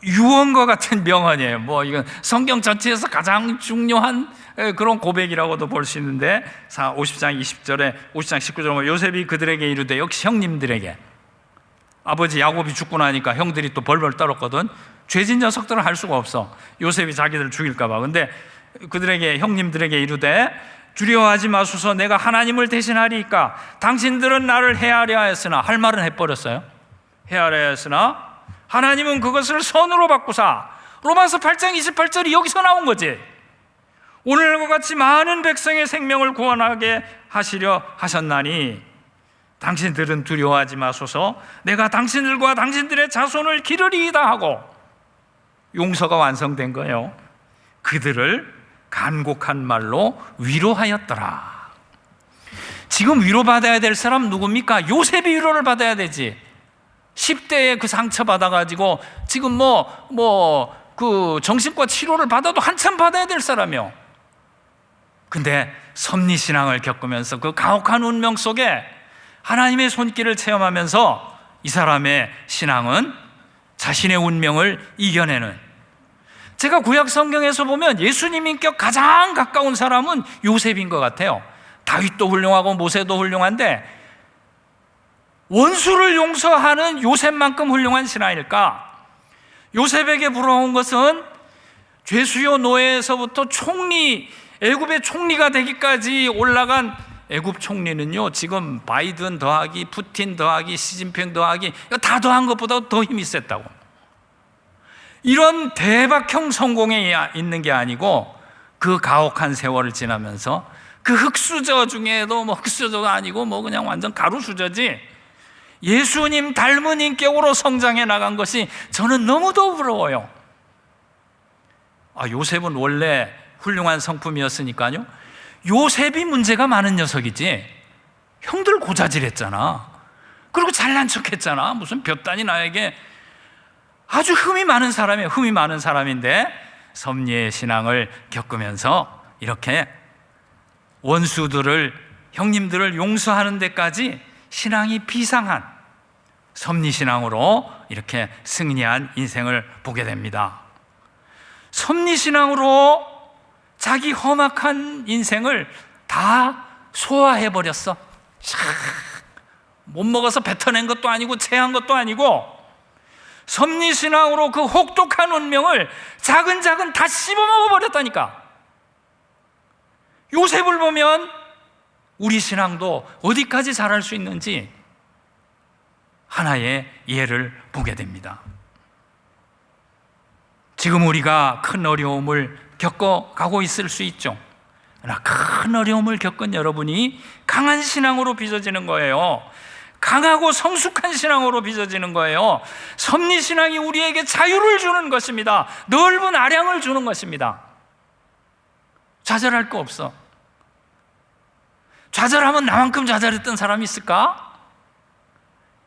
유언과 같은 명언이에요. 이건 성경 전체에서 가장 중요한 그런 고백이라고도 볼 수 있는데, 50장 20절에 50장 19절에 요셉이 그들에게 이르되, 역시 형님들에게, 아버지 야곱이 죽고 나니까 형들이 또 벌벌 떨었거든. 죄진 녀석들은 할 수가 없어. 요셉이 자기들 죽일까 봐. 근데 그들에게, 형님들에게 이르되 두려워하지 마소서, 내가 하나님을 대신하리이까. 당신들은 나를 해하려 하였으나, 할 말은 해버렸어요. 해하려 하였으나 하나님은 그것을 선으로 바꾸사. 로마서 8장 28절이 여기서 나온 거지. 오늘과 같이 많은 백성의 생명을 구원하게 하시려 하셨나니 당신들은 두려워하지 마소서, 내가 당신들과 당신들의 자손을 기르리이다 하고 용서가 완성된 거예요. 그들을 간곡한 말로 위로하였더라. 지금 위로받아야 될 사람 누굽니까? 요셉이 위로를 받아야 되지. 10대에 그 상처 받아가지고 지금 그 정신과 치료를 받아도 한참 받아야 될 사람이요. 근데 섭리신앙을 겪으면서 그 가혹한 운명 속에 하나님의 손길을 체험하면서 이 사람의 신앙은 자신의 운명을 이겨내는, 제가 구약 성경에서 보면 예수님인격 가장 가까운 사람은 요셉인 것 같아요. 다윗도 훌륭하고 모세도 훌륭한데 원수를 용서하는 요셉만큼 훌륭한 신하일까? 요셉에게 부러운 것은 죄수요 노예에서부터 총리, 애굽의 총리가 되기까지 올라간, 애굽 총리는요 지금 바이든 더하기 푸틴 더하기 시진핑 더하기 다 더한 것보다 더 힘이 셌다고. 이런 대박형 성공에 있는 게 아니고 그 가혹한 세월을 지나면서 그 흙수저 중에도 흙수저가 아니고 그냥 완전 가루수저지, 예수님 닮은 인격으로 성장해 나간 것이 저는 너무도 부러워요. 요셉은 원래 훌륭한 성품이었으니까요. 요셉이 문제가 많은 녀석이지, 형들 고자질했잖아. 그리고 잘난 척했잖아. 무슨 볕단이 나에게. 아주 흠이 많은 사람이에요. 흠이 많은 사람인데 섭리의 신앙을 겪으면서 이렇게 원수들을, 형님들을 용서하는 데까지 신앙이 비상한 섭리신앙으로 이렇게 승리한 인생을 보게 됩니다. 섭리신앙으로 자기 험악한 인생을 다 소화해버렸어. 못 먹어서 뱉어낸 것도 아니고 체한 것도 아니고 섭리신앙으로 그 혹독한 운명을 자근자근 다 씹어먹어버렸다니까. 요셉을 보면 우리 신앙도 어디까지 잘할 수 있는지 하나의 예를 보게 됩니다. 지금 우리가 큰 어려움을 겪어가고 있을 수 있죠. 그러나 큰 어려움을 겪은 여러분이 강한 신앙으로 빚어지는 거예요. 강하고 성숙한 신앙으로 빚어지는 거예요. 섭리신앙이 우리에게 자유를 주는 것입니다. 넓은 아량을 주는 것입니다. 좌절할 거 없어. 좌절하면 나만큼 좌절했던 사람이 있을까?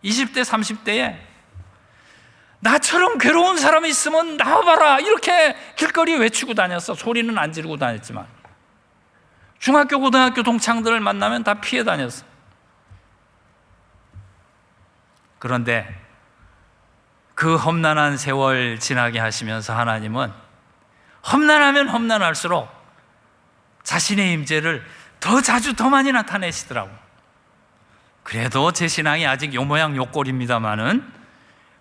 20대, 30대에 나처럼 괴로운 사람이 있으면 나와봐라 이렇게 길거리에 외치고 다녔어. 소리는 안 지르고 다녔지만 중학교, 고등학교 동창들을 만나면 다 피해 다녔어. 그런데 그 험난한 세월 지나게 하시면서 하나님은 험난하면 험난할수록 자신의 임재를 더 자주 더 많이 나타내시더라고. 그래도 제 신앙이 아직 요 모양 요 꼴입니다마는,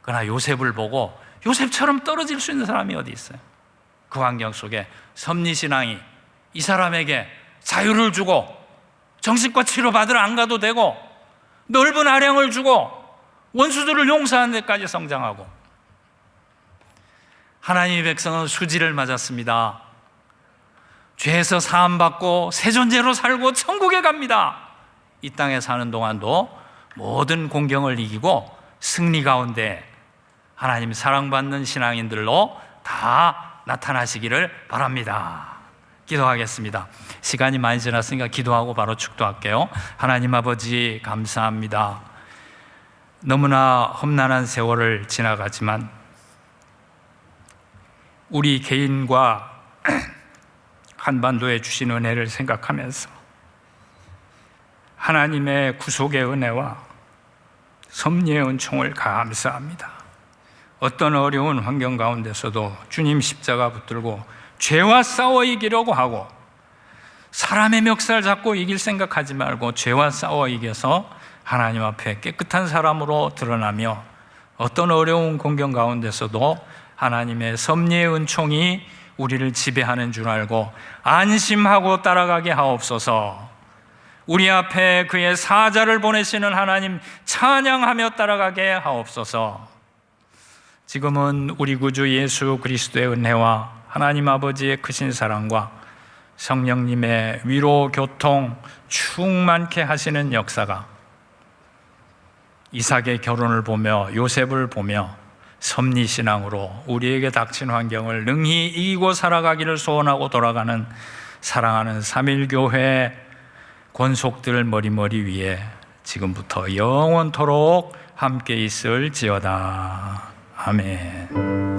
그러나 요셉을 보고 요셉처럼 떨어질 수 있는 사람이 어디 있어요? 그 환경 속에 섭리신앙이 이 사람에게 자유를 주고 정신과 치료 받으러 안 가도 되고 넓은 아량을 주고 원수들을 용서하는 데까지 성장하고, 하나님의 백성은 수지를 맞았습니다. 죄에서 사함받고 새 존재로 살고 천국에 갑니다. 이 땅에 사는 동안도 모든 공경을 이기고 승리 가운데 하나님 사랑받는 신앙인들로 다 나타나시기를 바랍니다. 기도하겠습니다. 시간이 많이 지났으니까 기도하고 바로 축도할게요. 하나님 아버지 감사합니다. 너무나 험난한 세월을 지나가지만 우리 개인과 한반도에 주신 은혜를 생각하면서 하나님의 구속의 은혜와 섭리의 은총을 감사합니다. 어떤 어려운 환경 가운데서도 주님 십자가 붙들고 죄와 싸워 이기려고 하고, 사람의 멱살 잡고 이길 생각하지 말고 죄와 싸워 이겨서 하나님 앞에 깨끗한 사람으로 드러나며 어떤 어려운 공경 가운데서도 하나님의 섭리의 은총이 우리를 지배하는 줄 알고 안심하고 따라가게 하옵소서. 우리 앞에 그의 사자를 보내시는 하나님 찬양하며 따라가게 하옵소서. 지금은 우리 구주 예수 그리스도의 은혜와 하나님 아버지의 크신 사랑과 성령님의 위로 교통 충만케 하시는 역사가 이삭의 결혼을 보며 요셉을 보며 섭리신앙으로 우리에게 닥친 환경을 능히 이기고 살아가기를 소원하고 돌아가는 사랑하는 삼일교회 권속들 머리머리 위에 지금부터 영원토록 함께 있을지어다. 아멘.